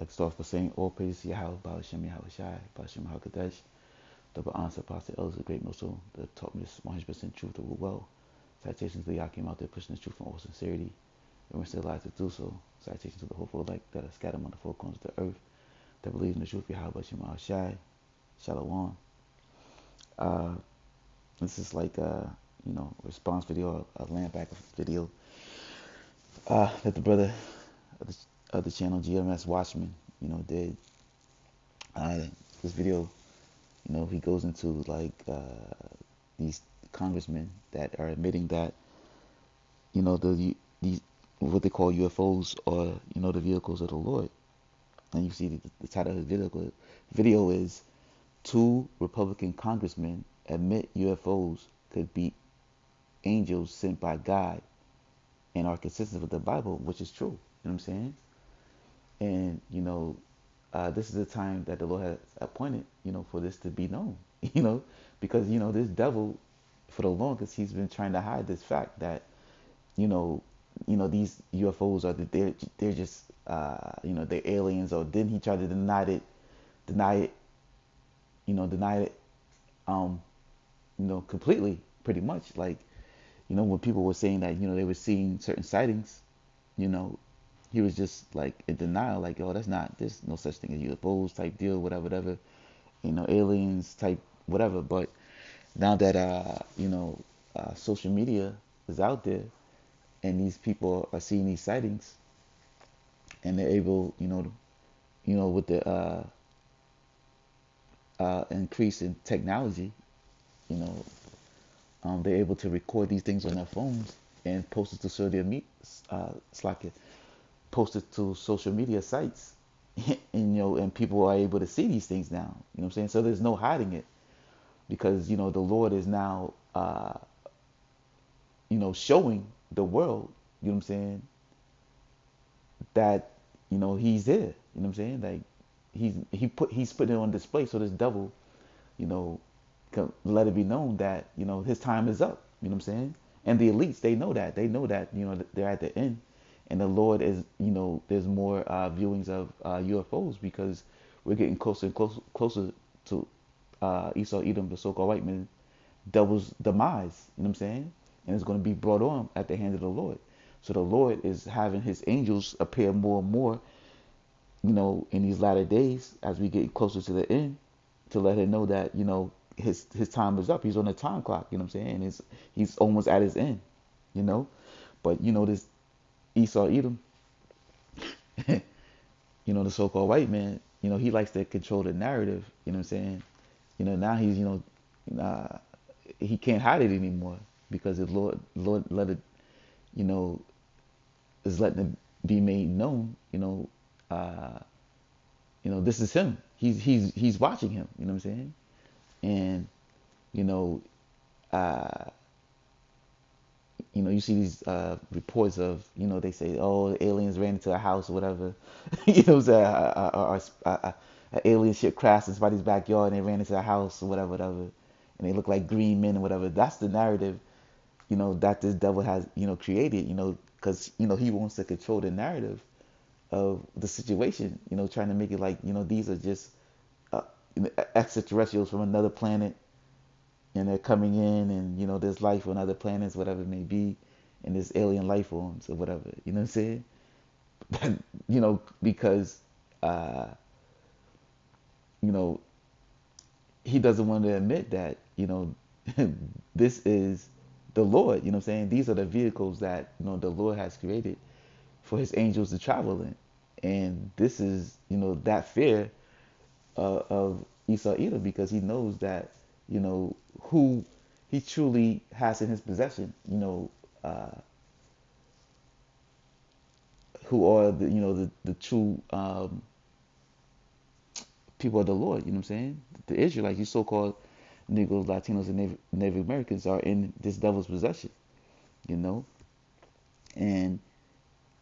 like to start off by saying all praise to Yahweh, Ba'ashem Yahweh Shai, Ba'ashem Hakadesh, double honor to Pastor Elders, the great Muslim that taught me this 100% truth over well. Citations to Yakim out there pushing the truth in all sincerity, and we're still alive to do so. Citations to the hopeful light that are scattered among the four corners of the earth that believes in the truth of Yahweh, Ba'ashem Yahweh Shai, Shalom. Uh, this is like response video, a land back video that the brother of the channel GMS Watchman, did. Uh, this video, he goes into like these congressmen that are admitting that, these what they call UFOs are, the vehicles of the Lord. And you see the title of his video is two Republican congressmen admit UFOs could be angels sent by God and are consistent with the Bible, which is true. You know what I'm saying? And this is the time that the Lord has appointed, for this to be known, because this devil, for the longest, he's been trying to hide this fact that, these UFOs are they're just they're aliens, or didn't he try to deny it, deny it, completely, pretty much, like, when people were saying that, they were seeing certain sightings, you know, he was just like in denial, like, oh, there's no such thing as UFOs type deal, whatever, aliens type, whatever. But now that, social media is out there and these people are seeing these sightings and they're able, with the increase in technology, you know, they're able to record these things on their phones and post it to post it to social media sites, and and people are able to see these things now. You know what I'm saying? So there's no hiding it, because the Lord is now showing the world. You know what I'm saying? That He's there. You know what I'm saying? Like he's putting it on display, so this devil, you know, can let it be known that his time is up. You know what I'm saying? And the elites, they know that. They know that they're at the end, and the Lord is there's more viewings of UFOs, because we're getting closer and closer to Esau Edom, the so-called white man, devil's demise. You know what I'm saying? And it's going to be brought on at the hand of the Lord. So the Lord is having His angels appear more and more, in these latter days as we get closer to the end, to let Him know that his time is up. He's on the time clock. You know what I'm saying? And he's almost at his end. You know, but this Esau Edom, the so-called white man, he likes to control the narrative. You know what I'm saying? Now he's he can't hide it anymore, because the Lord let it, you know, is letting it be made known. This is him. He's watching him. You know what I'm saying? And you know, uh, you see these reports of, they say, oh, the aliens ran into a house or whatever. What I'm saying? An alien ship crashed in somebody's backyard and they ran into a house or whatever, and they look like green men or whatever. That's the narrative, that this devil has, created, because, he wants to control the narrative of the situation, trying to make it like, these are just uh, extraterrestrials from another planet, and they're coming in, and there's life on other planets, whatever it may be, and there's alien life forms or whatever. You know what I'm saying? But because uh, you know he doesn't want to admit that this is the Lord. You know what I'm saying? These are the vehicles that the Lord has created for His angels to travel in, and this is that fear of Esau Edom, because he knows that who he truly has in his possession, who are the true people of the Lord. You know what I'm saying? The Israelites, these so-called Negroes, Latinos, and Native Americans, are in this devil's possession. You know, and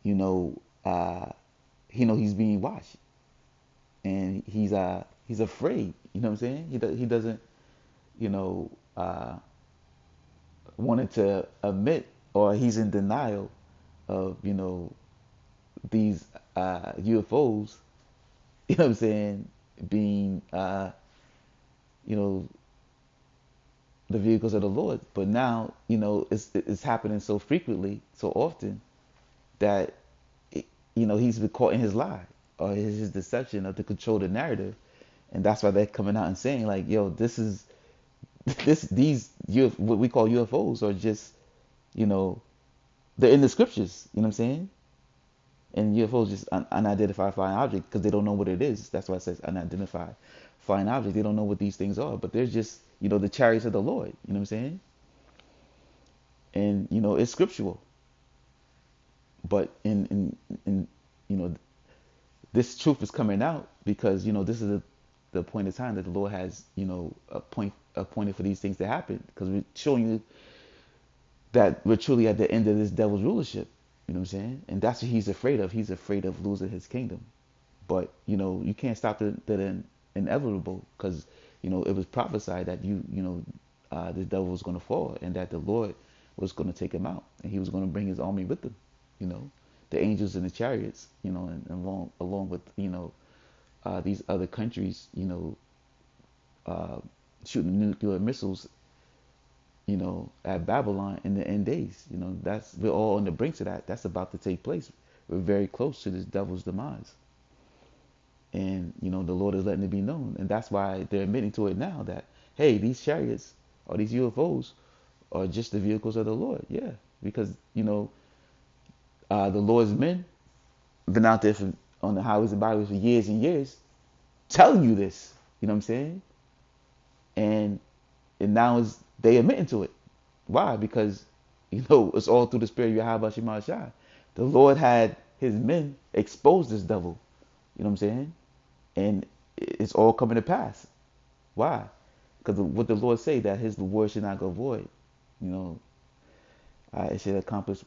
you know he's being watched, and he's afraid. You know what I'm saying? He doesn't you know wanted to admit, or he's in denial of these UFOs You know what I'm saying? Being, you know, the vehicles of the Lord. But now, it's happening so frequently, so often that, it, he's been caught in his lie or his deception of to control the narrative, and that's why they're coming out and saying like, "Yo, this is what we call UFOs are just, you know, they're in the scriptures." You know what I'm saying? And UFO is just unidentified flying object because they don't know what it is. That's why it says unidentified flying object. They don't know what these things are, but they're just, the chariots of the Lord. You know what I'm saying? And it's scriptural. But in this truth is coming out because this is the point of time that the Lord has appointed for these things to happen, because we're showing you that we're truly at the end of this devil's rulership. You know what I'm saying? And that's what he's afraid of. He's afraid of losing his kingdom. But you can't stop the inevitable, because it was prophesied that the devil was going to fall and that the Lord was going to take him out, and he was going to bring his army with him. You know, the angels and the chariots. And along with these other countries. Shooting nuclear missiles. At Babylon in the end days. We're all on the brink of that. That's about to take place. We're very close to this devil's demise. And the Lord is letting it be known, and that's why they're admitting to it now that, hey, these chariots or these UFOs are just the vehicles of the Lord. Yeah, because the Lord's men been out there on the highways and byways for years and years, telling you this. You know what I'm saying? And now they admitting to it. Why? Because it's all through the spirit of Yahweh Shema Shai. The Lord had his men expose this devil. You know what I'm saying? And it's all coming to pass. Why? Because what the Lord say, that his word should not go void. It should accomplish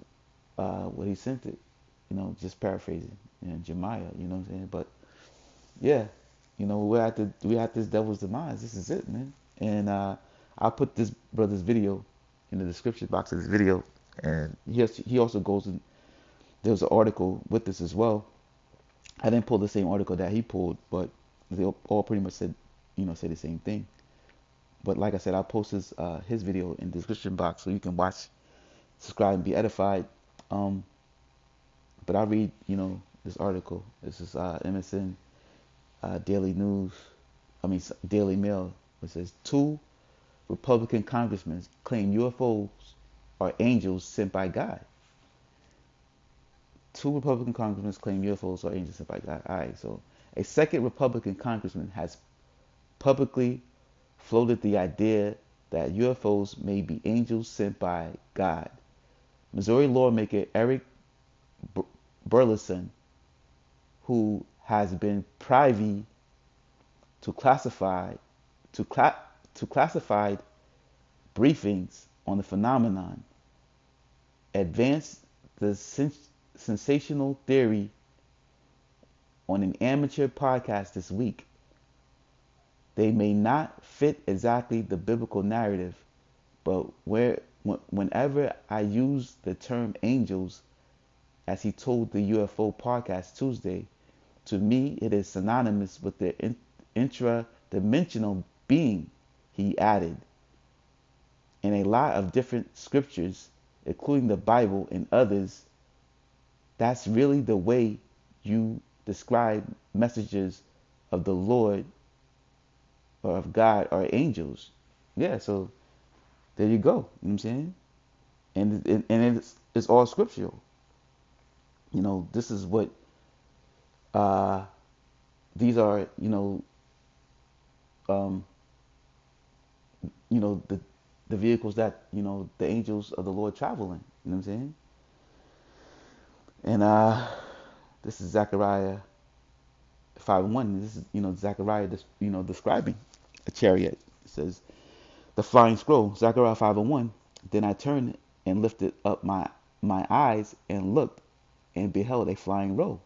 what he sent it. Just paraphrasing. Jeremiah. You know what I'm saying? But yeah, we're at this devil's demise. This is it, man. And I'll put this brother's video in the description box of this video. And he also goes in. There's an article with this as well. I didn't pull the same article that he pulled, but they all pretty much said, say the same thing. But like I said, I'll post his video in the description box so you can watch, subscribe, and be edified. But I'll read, this article. This is MSN Daily News. Daily Mail. It says 2 Republican congressmen claim UFOs are angels sent by God. 2 Republican congressmen claim UFOs are angels sent by God. All right, so a second Republican congressman has publicly floated the idea that UFOs may be angels sent by God. Missouri lawmaker Eric Burleson, who has been privy to classified briefings on the phenomenon, advanced the sensational theory on an amateur podcast this week. They may not fit exactly the biblical narrative, but whenever I use the term angels, as he told the UFO podcast Tuesday, to me it is synonymous with the intra-dimensional being, he added. In a lot of different scriptures, including the Bible and others, that's really the way you describe messages of the Lord or of God or angels. Yeah, so there you go. You know what I'm saying? And it's all scriptural. This is what these are. The vehicles that the angels of the Lord travel in. You know what I'm saying? And this is Zechariah 5:1. This is Zechariah describing a chariot. It says the flying scroll. Zechariah 5:1. Then I turned and lifted up my eyes and looked, and beheld a flying roe.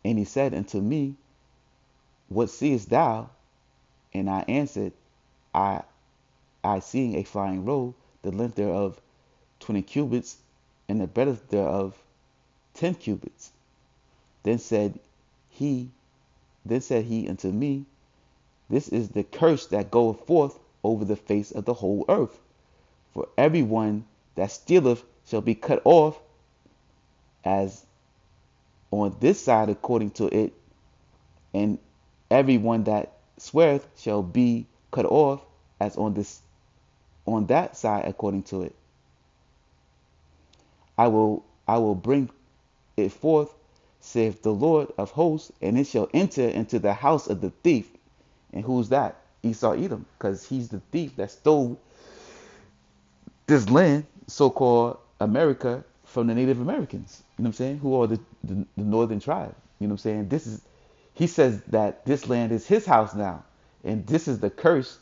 And he said unto me, what seest thou? And I answered, I seeing a flying roe, the length thereof 20 cubits, and the breadth thereof 10 cubits. Then said he Then said he unto me, this is the curse that goeth forth over the face of the whole earth. For everyone that stealeth shall be cut off, as on this side according to it, and everyone that sweareth shall be cut off, as on that side according to it. I will bring it forth, saith the Lord of hosts, and it shall enter into the house of the thief. And who's that? Esau Edom, because he's the thief that stole this land, so-called America, from the Native Americans. You know what I'm saying? Who are the northern tribe. You know what I'm saying? He says that this land is his house now, and this is the curse.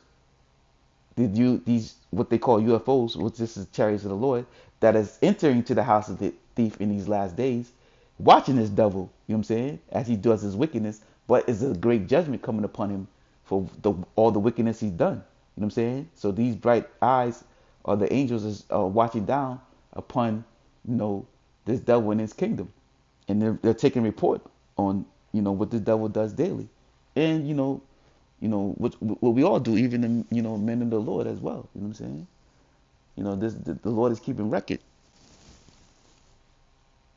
These what they call UFOs, which this is chariots of the Lord, that is entering to the house of the thief in these last days, watching this devil. You know what I'm saying? As he does his wickedness, but it's a great judgment coming upon him for all the wickedness he's done. You know what I'm saying? So these bright eyes or the angels are watching down upon, this devil and his kingdom, and they're taking report on what this devil does daily, and what we all do, even the men of the Lord as well. You know what I'm saying? The Lord is keeping record.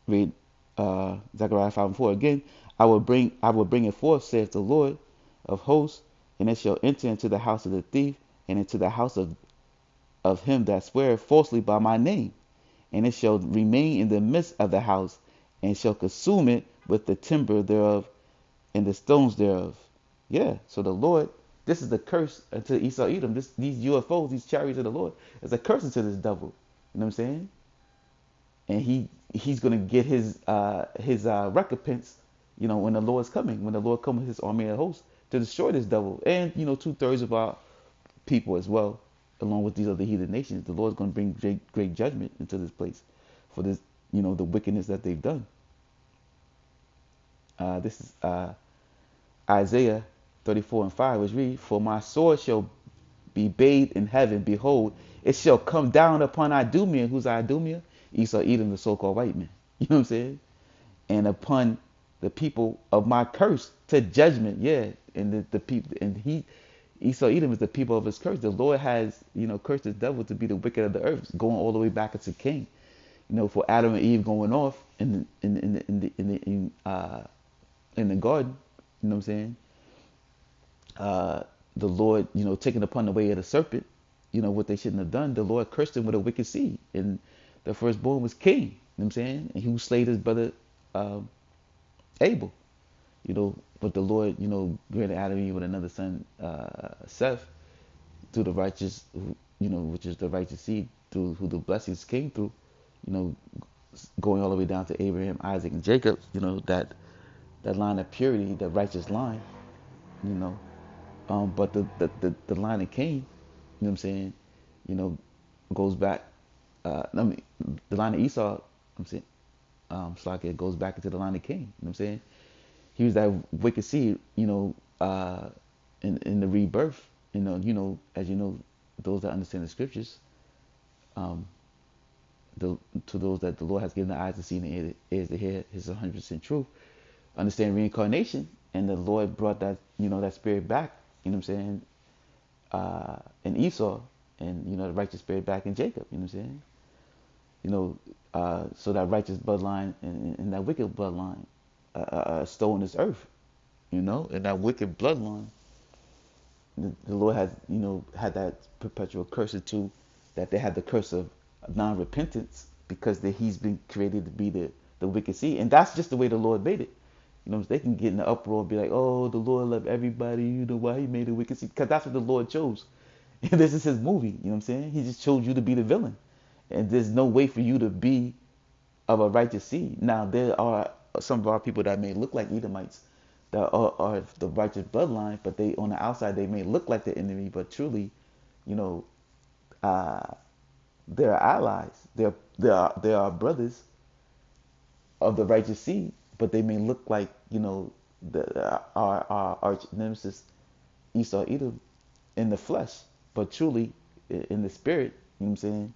Read Zechariah 5:4 again. I will bring it forth, saith the Lord of hosts, and it shall enter into the house of the thief, and into the house of him that sweareth falsely by my name, and it shall remain in the midst of the house, and shall consume it with the timber thereof and the stones thereof. Yeah, so the Lord, this is the curse unto Esau Edom. These UFOs, these chariots of the Lord, is a curse unto this devil. You know what I'm saying? And he's gonna get his recompense. When the Lord's coming, when the Lord comes with his army and host to destroy this devil, and 2/3 of our people as well, along with these other heathen nations. The Lord's going to bring great judgment into this place for this, the wickedness that they've done. This is Isaiah 34:5, which read, for my sword shall be bathed in heaven. Behold, it shall come down upon Idumea. Who's Idumea? Esau Edom, the so-called white man. You know what I'm saying? And upon the people of my curse to judgment. Yeah, and the people, and Esau Edom is the people of his curse. The Lord has, cursed the devil to be the wicked of the earth, going all the way back into Cain. For Adam and Eve going off in the garden. You know what I'm saying? The Lord, taking upon the way of the serpent, what they shouldn't have done. The Lord cursed them with a wicked seed, and the firstborn was Cain. You know what I'm saying? And he slayed his brother Abel. But the Lord, granted Adam and Eve with another son, Seth, through the righteous, which is the righteous seed, through who the blessings came through, going all the way down to Abraham, Isaac, and Jacob. That line of purity, that righteous line. But the line of Cain, you know what I'm saying, goes back. The line of Esau, I'm saying, it goes back into the line of Cain. You know what I'm saying? He was that wicked seed, in the rebirth. As those that understand the scriptures, to those that the Lord has given the eyes to see and the ears to hear, His 100% truth. Understand reincarnation, and the Lord brought that that spirit back. You know what I'm saying? In Esau, and the righteous spirit back in Jacob. You know what I'm saying? So that righteous bloodline and that wicked bloodline stolen this earth. And that wicked bloodline, the Lord has had that perpetual curse to, that they had the curse of non-repentance, because he's been created to be the wicked seed, and that's just the way the Lord made it. They can get in the uproar and be like, oh, the Lord loved everybody, why he made a wicked seed, because that's what the Lord chose. And this is his movie. You know what I'm saying? He just chose you to be the villain, and there's no way for you to be of a righteous seed. Now, there are some of our people that may look like Edomites, that are the righteous bloodline, but they, on the outside, they may look like the enemy, but truly, uh, they're allies. They're brothers of the righteous seed, but they may look like our arch nemesis Esau Edom in the flesh, but truly in the spirit. You know what I'm saying?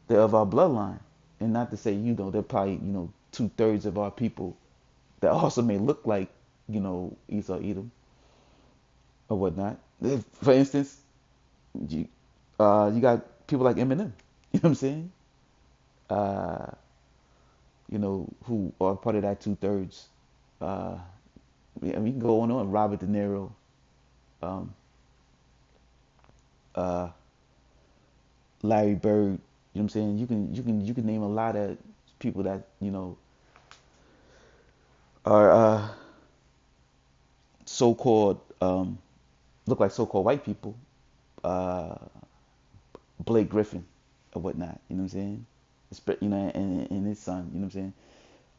They're of our bloodline, and not to say they're probably 2/3 of our people that also may look like Esau, Edom, or whatnot. For instance, you, you got people like Eminem, you know what I'm saying? Uh, who are part of that two-thirds. Uh, yeah, we can go on and on. Robert De Niro, um, uh, Larry Bird. You know what I'm saying? You can name a lot of people that are so-called look like so-called white people. Uh, Blake Griffin or whatnot. You know what I'm saying? And his son. You know what I'm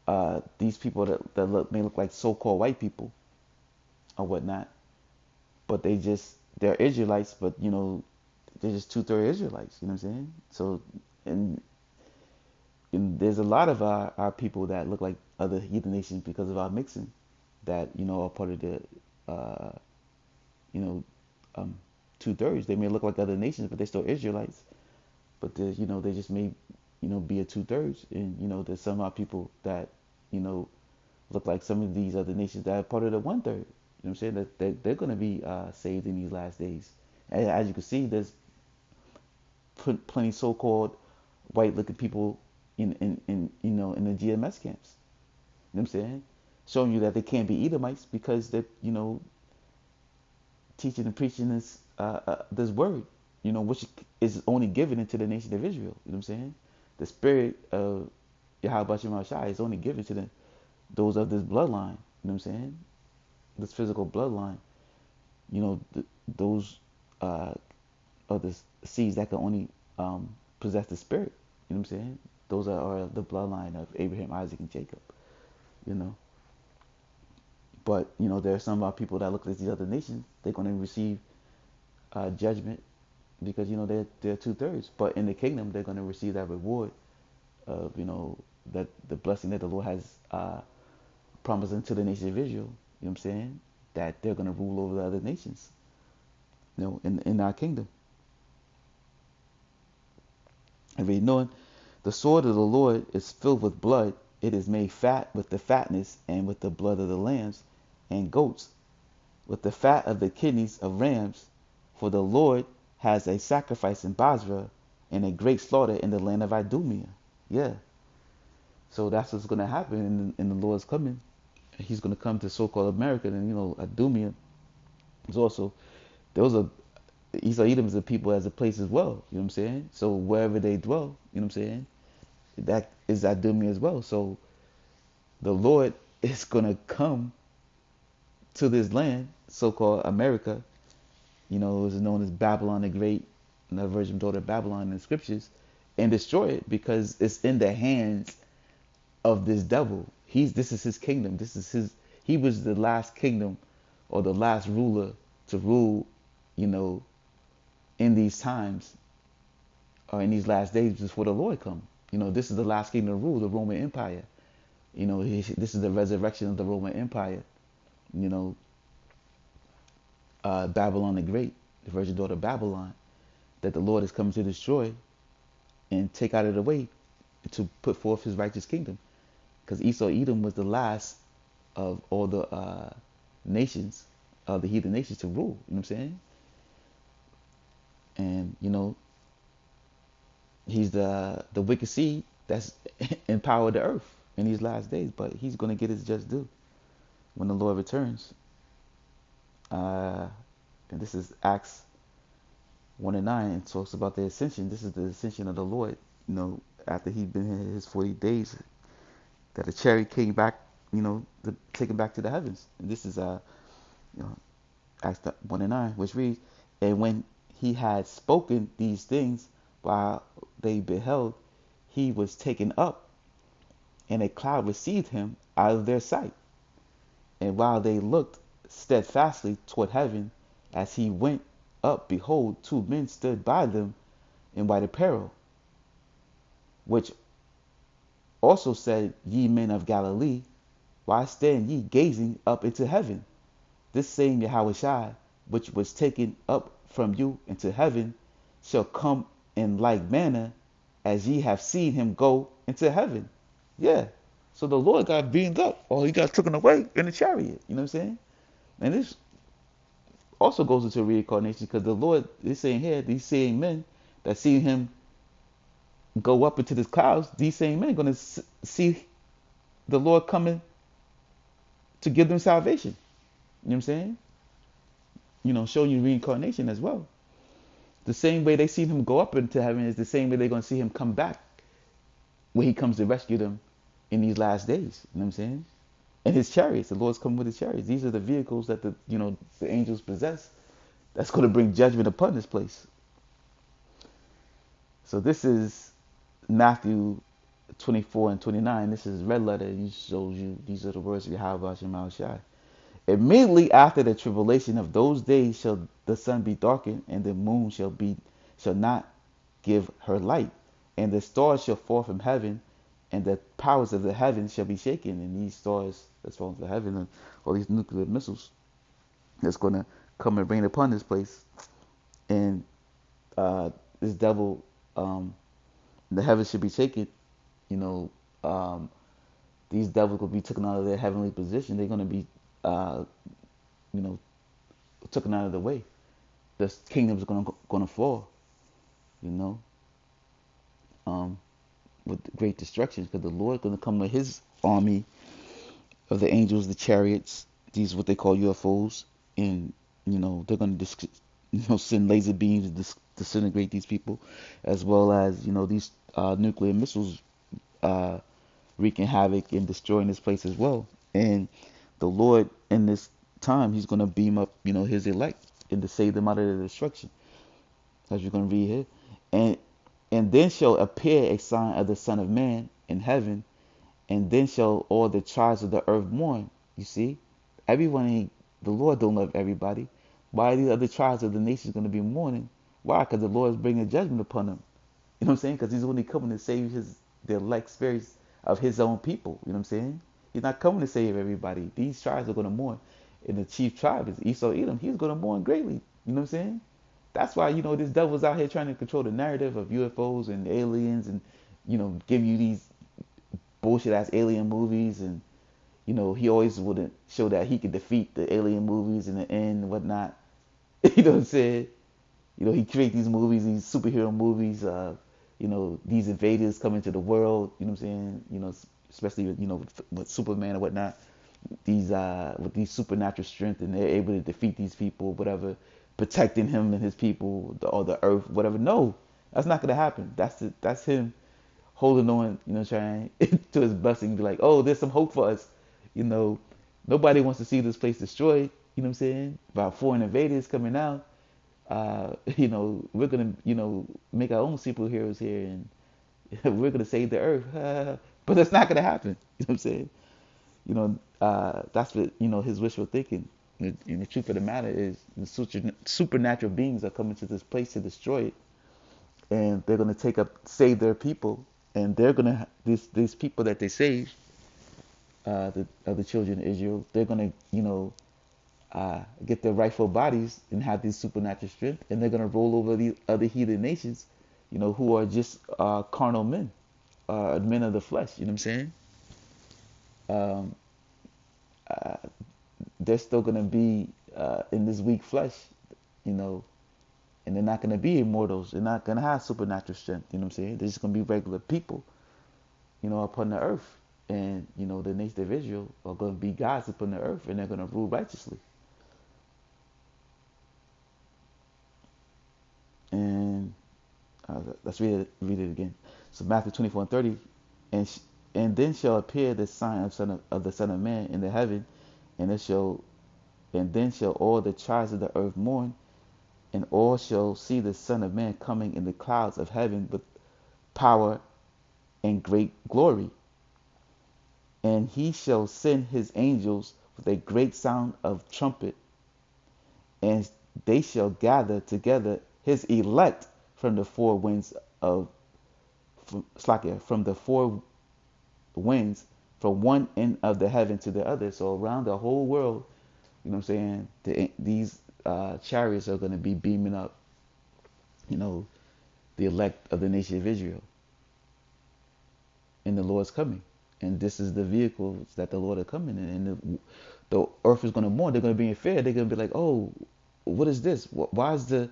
saying? These people that may look like so-called white people or whatnot, but they're Israelites, but they're just two-thirds Israelites. You know what I'm saying? So, and, and there's a lot of our people that look like other heathen nations because of our mixing, that are part of the uh, you know um, two-thirds. They may look like other nations, but they're still Israelites. But they just may be a two-thirds, and there's some of our people that you know look like some of these other nations that are part of the one-third. You know what I'm saying? That they're going to be saved in these last days. And as you can see, there's plenty so-called white-looking people in the GMS camps. You know what I'm saying? Showing you that they can't be Edomites because they're teaching and preaching this word, which is only given into the nation of Israel. You know what I'm saying? The spirit of Yahweh Shem Shai is only given to those of this bloodline. You know what I'm saying? This physical bloodline. Those are the seeds that can only possess the spirit. You know what I'm saying? Those are the bloodline of Abraham, Isaac, and Jacob. You know. But there are some of our people that look at these other nations. They're going to receive judgment because they're two-thirds. But in the kingdom, they're going to receive that reward of that the blessing that the Lord has promised unto the nation of Israel. You know what I'm saying? That they're going to rule over the other nations. In our kingdom. And we knowing the sword of the Lord is filled with blood. It is made fat with the fatness and with the blood of the lambs and goats, with the fat of the kidneys of rams. For the Lord has a sacrifice in Basra and a great slaughter in the land of Idumea. Yeah. So that's what's going to happen in the Lord's coming. He's going to come to so-called America, and Idumea is also, those are Esau Edom is a people as a place as well. You know what I'm saying? So wherever they dwell, you know what I'm saying? That is Idumea as well. So the Lord is going to come to this land, so-called America, is known as Babylon the Great, and the virgin daughter of Babylon in the scriptures, and destroy it because it's in the hands of this devil. This is his kingdom. He was the last kingdom or the last ruler to rule, in these times or in these last days before the Lord come. This is the last kingdom to rule, the Roman Empire. This is the resurrection of the Roman Empire. Babylon the Great, the virgin daughter of Babylon, that the Lord is coming to destroy and take out of the way to put forth his righteous kingdom. Because Esau Edom was the last of all the nations, of the heathen nations to rule. You know what I'm saying? And he's the wicked seed that's empowered the earth in these last days. But he's going to get his just due when the Lord returns. And this is Acts 1:9. It talks about the ascension. This is the ascension of the Lord. After he'd been here his 40 days, that a chariot came back, to take him back to the heavens. And this is Acts 1:9, which reads, "And when he had spoken these things, while they beheld, he was taken up, and a cloud received him out of their sight. And while they looked steadfastly toward heaven, as he went up, behold, two men stood by them in white apparel, which also said, Ye men of Galilee, why stand ye gazing up into heaven? This same Yahushua, which was taken up from you into heaven, shall come in like manner as ye have seen him go into heaven." Yeah. So the Lord got beamed up, or he got taken away in the chariot. You know what I'm saying? And this also goes into reincarnation because the Lord is saying here, these same men that see him go up into the clouds, these same men are going to see the Lord coming to give them salvation. You know what I'm saying? Showing you reincarnation as well. The same way they see him go up into heaven is the same way they're going to see him come back when he comes to rescue them in these last days. You know what I'm saying? And his chariots, the Lord's coming with his chariots. These are the vehicles that the angels possess. That's going to bring judgment upon this place. So this is Matthew 24 and 29. This is red letter. It shows you these are the words of Yahweh Shema Shai. Immediately after the tribulation of those days shall the sun be darkened, and the moon shall not give her light, and the stars shall fall from heaven, and the powers of the heavens shall be shaken. And these stars that's falling from heaven, and all these nuclear missiles that's going to come and rain upon this place, and this devil, the heavens should be shaken. You know, these devils will be taken out of their heavenly position. They're going to be, you know, taken out of the way. The kingdom's going to fall. You know, with great destruction, because the Lord's going to come with His army of the angels, the chariots. These what they call UFOs, and they're going to send laser beams to disintegrate these people, as well as these nuclear missiles wreaking havoc and destroying this place as well. And the Lord in this time, He's going to beam up His elect and to save them out of the destruction, as you're going to read here. And then shall appear a sign of the Son of Man in heaven, and then shall all the tribes of the earth mourn. You see, everyone ain't, the Lord don't love everybody. Why are these other tribes of the nations going to be mourning? Why? Because the Lord is bringing judgment upon them. You know what I'm saying? Because He's only coming to save the elect spirits of His own people. You know what I'm saying? He's not coming to save everybody. These tribes are going to mourn. And the chief tribe is Esau Edom. He's going to mourn greatly. You know what I'm saying? That's why, this devil's out here trying to control the narrative of UFOs and aliens, and, give you these bullshit ass alien movies. And, he always wouldn't show that he could defeat the alien movies in the end and whatnot. You know what I'm saying? He create these movies, these superhero movies, these invaders come into the world, you know what I'm saying? Especially with Superman and whatnot. These with these supernatural strength, and they're able to defeat these people, whatever, protecting him and his people, or the earth, whatever. No, that's not gonna happen. That's him holding on, trying to his blessing, be like, oh, there's some hope for us. Nobody wants to see this place destroyed. You know what I'm saying? About foreign invaders coming out. We're gonna, make our own superheroes here, and we're gonna save the earth. But that's not gonna happen. You know what I'm saying? That's what his wishful thinking. And the truth of the matter is, the supernatural beings are coming to this place to destroy it, and they're gonna save their people, and they're gonna these people that they save, the children of Israel, they're gonna get their rightful bodies and have this supernatural strength, and they're gonna roll over the other heathen nations, who are just carnal men, men of the flesh. You know what I'm saying? They're still gonna be in this weak flesh, and they're not gonna be immortals. They're not gonna have supernatural strength. You know what I'm saying? They're just gonna be regular people, upon the earth. And the nation of Israel are gonna be gods upon the earth, and they're gonna rule righteously. And let's read it again. So Matthew 24 and 30, and then shall appear the sign of the Son of Man in the heaven, and then shall all the tribes of the earth mourn, and all shall see the Son of Man coming in the clouds of heaven with power and great glory. And He shall send His angels with a great sound of trumpet, and they shall gather together His elect from the four winds from the four winds, from one end of the heaven to the other. So around the whole world, you know what I'm saying, these chariots are going to be beaming up, the elect of the nation of Israel, and the Lord's coming. And this is the vehicles that the Lord are coming in. And the earth is going to mourn. They're going to be in fear. They're going to be like, oh, what is this? Why is the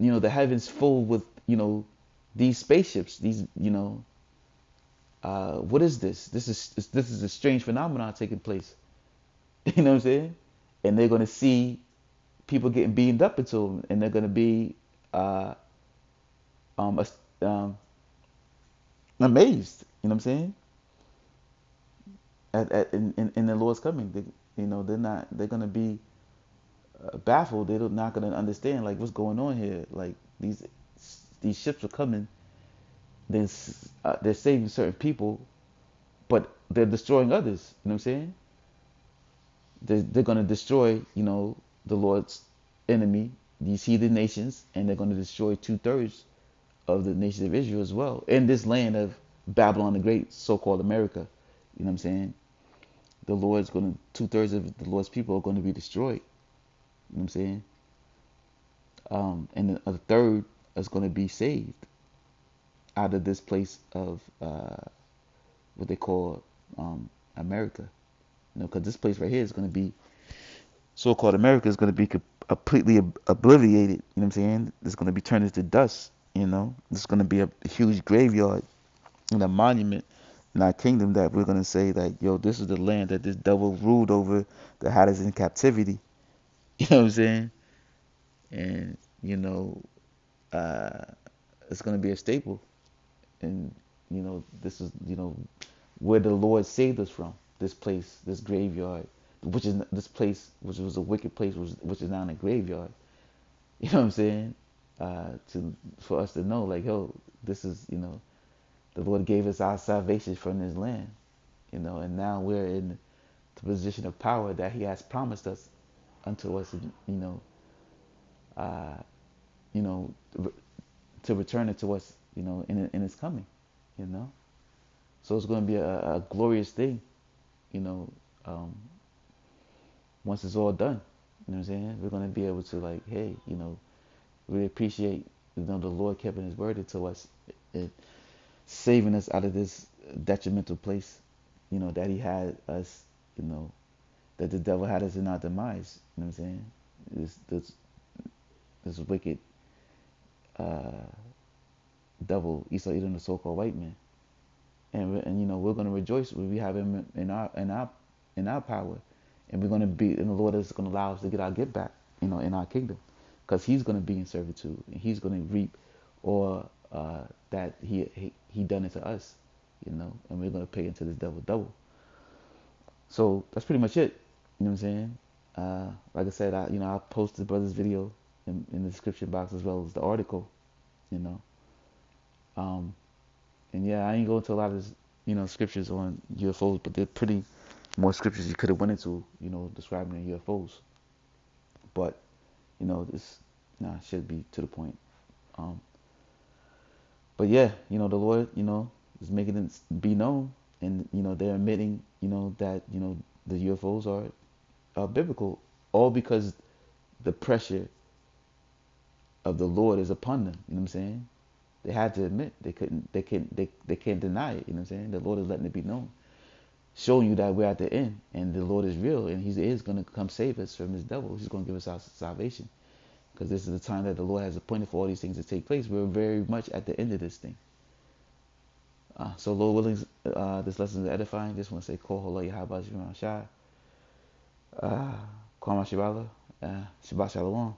heavens full with, these spaceships? These, what is this? This is a strange phenomenon taking place. You know what I'm saying? And they're going to see people getting beamed up into them, and they're going to be uh, um, um, amazed. You know what I'm saying? In the Lord's coming, they're not. They're going to be baffled. They're not going to understand like what's going on here. Like these ships are coming. They're saving certain people, but they're destroying others. You know what I'm saying? They're going to destroy, the Lord's enemy, these heathen nations, and they're going to destroy 2/3 of the nation of Israel as well in this land of Babylon the Great, so-called America. You know what I'm saying? The Lord's going to 2/3 of the Lord's people are going to be destroyed. You know what I'm saying? And a third is going to be saved out of this place of what they call America. Because this place right here is going to be so-called America is going to be completely obliterated. You know what I'm saying? It's going to be turned into dust. It's going to be a huge graveyard and a monument in our kingdom that we're going to say that, yo, this is the land that this devil ruled over that had us in captivity. You know what I'm saying? And, uh, it's going to be a staple. And, this is, where the Lord saved us from. This place, this graveyard, which is this place, which was a wicked place, which is now a graveyard. You know what I'm saying? For us to know, like, yo, this is, the Lord gave us our salvation from this land, and now we're in the position of power that He has promised us unto us, uh, you know, to return it to us, in His coming, you know. So it's going to be a glorious thing, you know, um, once it's all done. You know what I'm saying? We're going to be able to, like, hey, we appreciate, the Lord keeping His word to us, it, saving us out of this detrimental place, that He had us, that the devil had us in our demise. You know what I'm saying? This wicked uh, devil, Esau, Edom, the so-called white man, and we're going to rejoice when we have Him in our power, and we're going to be, and the Lord is going to allow us to get our get back, in our kingdom, because He's going to be in servitude, and He's going to reap all that he done it to us, and we're going to pay into this devil double. So that's pretty much it. You know what I'm saying? Like I said, I'll post the brother's video in the description box as well as the article, you know. Um, and yeah, I ain't going to a lot of, scriptures on UFOs, but there are pretty more scriptures you could have went into, describing the UFOs. But, this should be to the point. Um, but yeah, the Lord, is making it be known, and they're admitting, that the UFOs are biblical, all because the pressure of the Lord is upon them. You know what I'm saying? They had to admit they can't deny it. You know what I'm saying? The Lord is letting it be known, showing you that we're at the end, and the Lord is real, and He is going to come save us from this devil. He's going to give us our salvation, because this is the time that the Lord has appointed for all these things to take place. We're very much at the end of this thing. So Lord willing, this lesson is edifying. Just want to say, Kol Holo Yahabah Shai, Kwama Shibala, Shabbat Shalom.